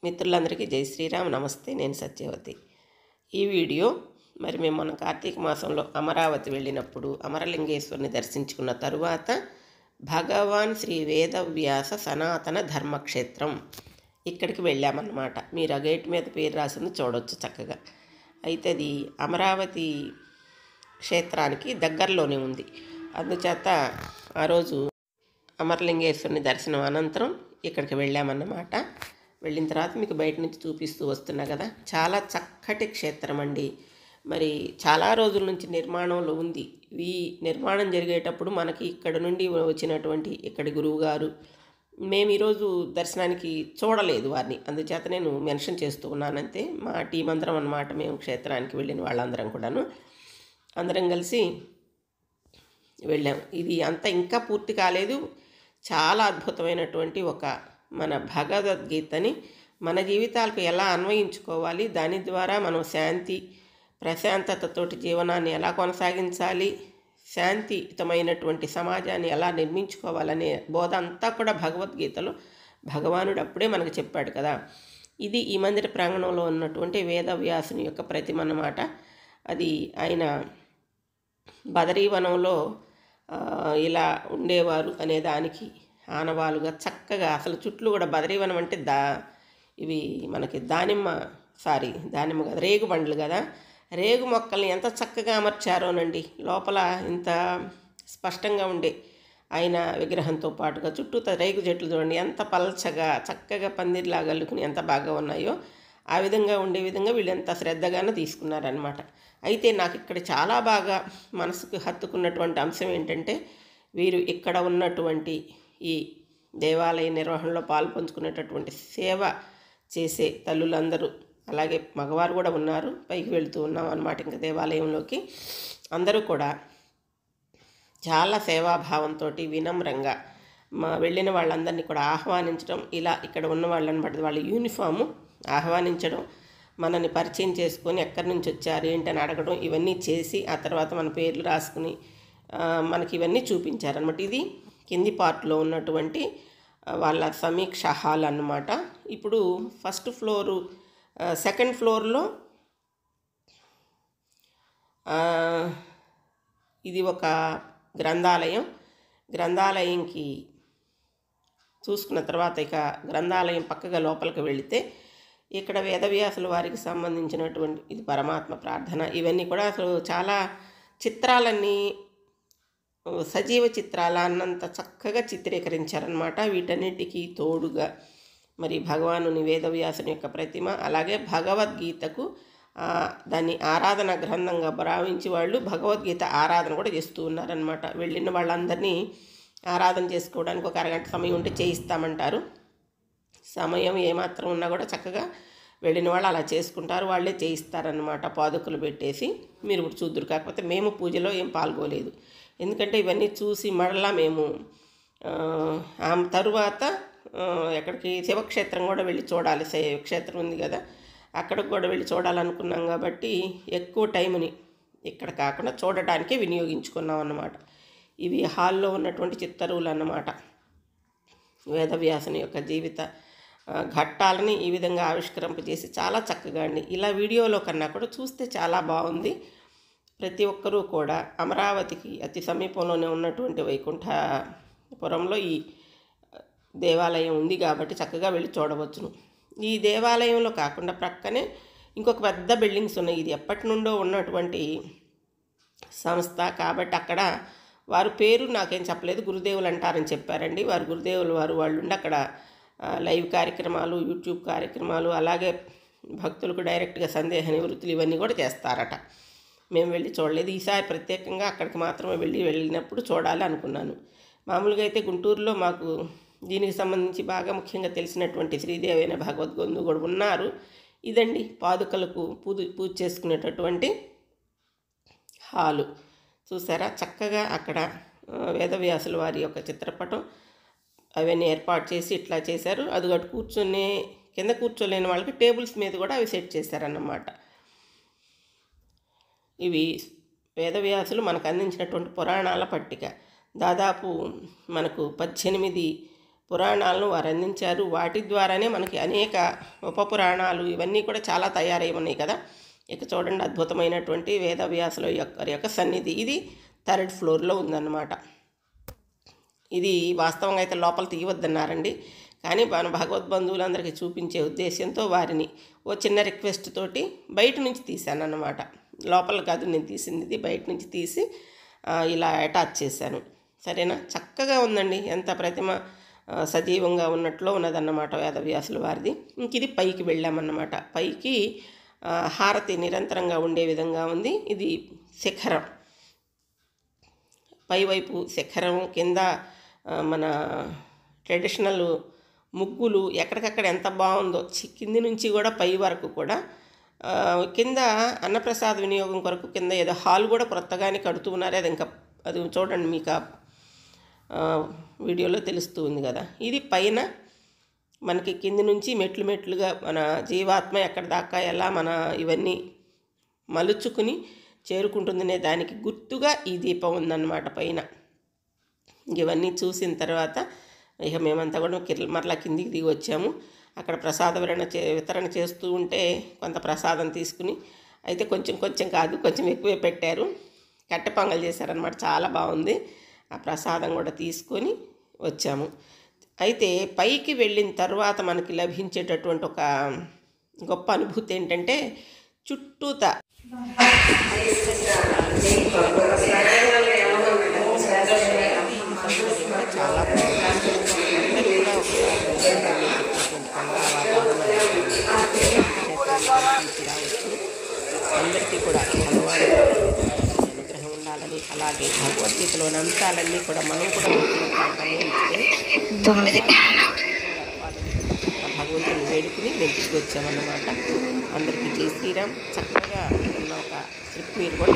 మిత్రులందరికీ జై శ్రీరామ్. నమస్తే, నేను సత్యవతి. ఈ వీడియో మేము మొన్న కార్తీక మాసంలో అమరావతి వెళ్ళినప్పుడు అమరలింగేశ్వరుని దర్శించుకున్న తరువాత భగవాన్ శ్రీ వేదవ్యాస సనాతన ధర్మక్షేత్రం ఇక్కడికి వెళ్ళామన్నమాట. మీరు ఆ గేట్ మీద పేరు రాసింది చూడవచ్చు చక్కగా. అయితే అది అమరావతి క్షేత్రానికి దగ్గరలోనే ఉంది. అందుచేత ఆ రోజు అమరలింగేశ్వరుని దర్శనం అనంతరం ఇక్కడికి వెళ్ళామన్నమాట. వెళ్ళిన తర్వాత మీకు బయట నుంచి చూపిస్తూ వస్తున్నా కదా, చాలా చక్కటి క్షేత్రం అండి. మరి చాలా రోజుల నుంచి నిర్మాణంలో ఉంది. ఈ నిర్మాణం జరిగేటప్పుడు మనకి ఇక్కడ నుండి వచ్చినటువంటి ఇక్కడి గురువుగారు, మేము ఈరోజు దర్శనానికి చూడలేదు వారిని, అందుచేత నేను మెన్షన్ చేస్తూ ఉన్నానంతే. మా టీం అందరం అన్నమాట, మేము క్షేత్రానికి వెళ్ళిన వాళ్ళందరం కూడాను అందరం కలిసి వెళ్ళాం. ఇది అంతా ఇంకా పూర్తి కాలేదు. చాలా అద్భుతమైనటువంటి ఒక మన భగవద్గీతని మన జీవితాలకు ఎలా అన్వయించుకోవాలి, దాని ద్వారా మనం శాంతి ప్రశాంతతతోటి జీవనాన్ని ఎలా కొనసాగించాలి, శాంతియుతమైనటువంటి సమాజాన్ని ఎలా నిర్మించుకోవాలనే బోధ అంతా కూడా భగవద్గీతలో భగవానుడు అప్పుడే మనకు చెప్పాడు కదా. ఇది ఈ మందిర ప్రాంగణంలో ఉన్నటువంటి వేదవ్యాసుని యొక్క ప్రతిమ అన్నమాట. అది ఆయన బదరీవనంలో ఇలా ఉండేవారు అనే దానికి ఆనవాలుగా చక్కగా, అసలు చుట్లు కూడా బదరీవనం అంటే ఇవి మనకి దానిమ్మ కదా, రేగు బండ్లు కదా, రేగు మొక్కల్ని ఎంత చక్కగా అమర్చారోనండి. లోపల ఇంత స్పష్టంగా ఉండే ఆయన విగ్రహంతో పాటుగా చుట్టూ రేగు చెట్లు చూడండి ఎంత పల్చగా చక్కగా పందిరిలాగా అల్లుకుని ఎంత బాగా ఉన్నాయో. ఆ విధంగా ఉండే విధంగా వీళ్ళు ఎంత శ్రద్ధగానో తీసుకున్నారనమాట. అయితే నాకు ఇక్కడ చాలా బాగా మనసుకు హత్తుకున్నటువంటి అంశం ఏంటంటే, వీరు ఇక్కడ ఉన్నటువంటి ఈ దేవాలయ నిర్వహణలో పాల్పంచుకునేటటువంటి సేవ చేసే తల్లులందరూ, అలాగే మగవారు కూడా ఉన్నారు. పైకి వెళుతూ ఉన్నాం అన్నమాట ఇంకా దేవాలయంలోకి. అందరూ కూడా చాలా సేవాభావంతో వినమ్రంగా వెళ్ళిన వాళ్ళందరినీ కూడా ఆహ్వానించడం, ఇలా ఇక్కడ ఉన్న వాళ్ళని బట్టి వాళ్ళ యూనిఫాము ఆహ్వానించడం, మనల్ని పరిచయం చేసుకొని ఎక్కడి నుంచి వచ్చారు ఏంటని అడగడం, ఇవన్నీ చేసి ఆ తర్వాత మన పేర్లు రాసుకుని మనకి ఇవన్నీ చూపించారనమాట. ఇది కింది పార్ట్లో ఉన్నటువంటి వాళ్ళ సమీక్ష హాల్ అన్నమాట. ఇప్పుడు ఫస్ట్ ఫ్లోరు, సెకండ్ ఫ్లోర్లో ఇది ఒక గ్రంథాలయంకి చూసుకున్న తర్వాత ఇక గ్రంథాలయం పక్కగా లోపలికి వెళితే ఇక్కడ వేదవ్యాసుల వారికి సంబంధించినటువంటి ఇది పరమాత్మ ప్రార్థన, ఇవన్నీ కూడా అసలు చాలా చిత్రాలన్నీ సజీవ చిత్రాల అన్నంత చక్కగా చిత్రీకరించారనమాట. వీటన్నిటికీ తోడుగా మరి భగవానుని వేదవ్యాసుని యొక్క ప్రతిమ, అలాగే భగవద్గీతకు దాన్ని ఆరాధన గ్రంథంగా భావించి వాళ్ళు భగవద్గీత ఆరాధన కూడా చేస్తూ ఉన్నారనమాట. వెళ్ళిన వాళ్ళందరినీ ఆరాధన చేసుకోవడానికి ఒక అరగంట సమయం ఉంటే చేయిస్తామంటారు. సమయం ఏమాత్రం ఉన్నా కూడా చక్కగా వెళ్ళిన వాళ్ళు అలా చేసుకుంటారు, వాళ్ళే చేయిస్తారనమాట. పాదుకలు పెట్టేసి మీరు ఇప్పుడు చూద్దరు. కాకపోతే మేము పూజలో ఏం పాల్గొలేదు, ఎందుకంటే ఇవన్నీ చూసి మరలా మేము ఆ తరువాత ఎక్కడికి శివక్షేత్రం కూడా వెళ్ళి చూడాలి. శివక్షేత్రం ఉంది కదా, అక్కడికి కూడా వెళ్ళి చూడాలనుకున్నాం కాబట్టి ఎక్కువ టైంని ఇక్కడ కాకుండా చూడటానికే వినియోగించుకున్నాం అన్నమాట. ఇవి హాల్లో ఉన్నటువంటి చిత్తరువులు అన్నమాట. వేదవ్యాసుని యొక్క జీవిత ఘట్టాలని ఈ విధంగా ఆవిష్కరింపజేసి చాలా చక్కగా అండి. ఇలా వీడియోలో కన్నా కూడా చూస్తే చాలా బాగుంది. ప్రతి ఒక్కరూ కూడా అమరావతికి అతి సమీపంలోనే ఉన్నటువంటి వైకుంఠపురంలో ఈ దేవాలయం ఉంది కాబట్టి చక్కగా వెళ్ళి చూడవచ్చును. ఈ దేవాలయంలో కాకుండా ప్రక్కనే ఇంకొక పెద్ద బిల్డింగ్స్ ఉన్నాయి. ఇది ఎప్పటి నుండో ఉన్నటువంటి సంస్థ కాబట్టి అక్కడ వారు పేరు నాకేం చెప్పలేదు, గురుదేవులు అంటారని చెప్పారండి. వారు గురుదేవులు వాళ్ళు ఉండి అక్కడ లైవ్ కార్యక్రమాలు, యూట్యూబ్ కార్యక్రమాలు, అలాగే భక్తులకు డైరెక్ట్గా సందేహ నివృత్తులు ఇవన్నీ కూడా చేస్తారట. మేము వెళ్ళి చూడలేదు. ఈసారి ప్రత్యేకంగా అక్కడికి మాత్రమే వెళ్ళినప్పుడు చూడాలి అనుకున్నాను. మామూలుగా అయితే గుంటూరులో మాకు దీనికి సంబంధించి బాగా ముఖ్యంగా తెలిసినటువంటి శ్రీదేవి అనే భగవద్గొందు కూడా ఉన్నారు. ఇదండి పాదుకలకు పూజ చేసుకునేటటువంటి హాలు. చూసారా చక్కగా అక్కడ వేదవ్యాసుల వారి యొక్క చిత్రపటం అవన్నీ ఏర్పాటు చేసి ఇట్లా చేశారు. అది కూర్చొని కింద కూర్చోలేని వాళ్ళకి టేబుల్స్ మీద కూడా అవి సెట్ చేశారన్నమాట. ఇవి వేదవ్యాసులు మనకు అందించినటువంటి పురాణాల పట్టిక. దాదాపు మనకు 18 పురాణాలను వారు అందించారు. వాటి ద్వారానే మనకి అనేక ఉపపురాణాలు ఇవన్నీ కూడా చాలా తయారై ఉన్నాయి కదా. ఇక చూడండి, అద్భుతమైనటువంటి వేదవ్యాసుల యొక్క సన్నిధి. ఇది 3rd ఫ్లోర్లో ఉందన్నమాట. ఇది వాస్తవంగా అయితే లోపల తీయవద్దన్నారండి, కానీ మన భగవద్బంధువులందరికీ చూపించే ఉద్దేశంతో వారిని ఓ చిన్న రిక్వెస్ట్ తోటి బయట నుంచి తీశాను అన్నమాట. లోపల కాదు నేను తీసింది, ఇది బయట నుంచి తీసి ఇలా అటాచ్ చేశాను. సరేనా, చక్కగా ఉందండి. ఎంత ప్రతిమ సజీవంగా ఉన్నట్లో ఉన్నదన్నమాట వేదవ్యాసుల వారిది. ఇంక ఇది పైకి వెళ్ళామన్నమాట. పైకి హారతి నిరంతరంగా ఉండే విధంగా ఉంది. ఇది శిఖరం, పైవైపు శిఖరం, కింద మన ట్రెడిషనల్ ముగ్గులు ఎక్కడికక్కడ ఎంత బాగుందో. కింది నుంచి కూడా పై వరకు కూడా. కింద అన్నప్రసాద వినియోగం కొరకు కింద ఏదో హాల్ కూడా కొత్తగానే కడుతూ ఉన్నారు. అది చూడండి, మీకు వీడియోలో తెలుస్తూ ఉంది కదా. ఇది పైన మనకి కింది నుంచి మెట్లుగా మన జీవాత్మ ఎక్కడి దాకా ఎలా మన ఇవన్నీ మలుచుకుని చేరుకుంటుందనే దానికి గుర్తుగా ఈ దీపం ఉందన్నమాట పైన. ఇవన్నీ చూసిన తర్వాత ఇక మేమంతా కూడా మరలా కిందికి దిగి వచ్చాము. అక్కడ ప్రసాద వితరణ చేస్తూ ఉంటే కొంత ప్రసాదం తీసుకుని, అయితే కొంచెం కాదు, కొంచెం ఎక్కువే పెట్టారు. కట్టె పొంగల్ చేశారనమాట, చాలా బాగుంది. ఆ ప్రసాదం కూడా తీసుకొని వచ్చాము. అయితే పైకి వెళ్ళిన తర్వాత మనకి లభించేటటువంటి ఒక గొప్ప అనుభూతి ఏంటంటే, చుట్టూతా చాలా అందరికీ కూడా భగవాన్ అనుగ్రహం ఉండాలని, అలాగే భగవద్గీతలోని అంశాలన్నీ కూడా మనం కూడా భగవంతుని వేడుకుని వెంటికి వచ్చామన్నమాట. అందరికీ జై శ్రీరామ్. చక్కగా ఉన్న ఒక ట్రిప్ మీరు కూడా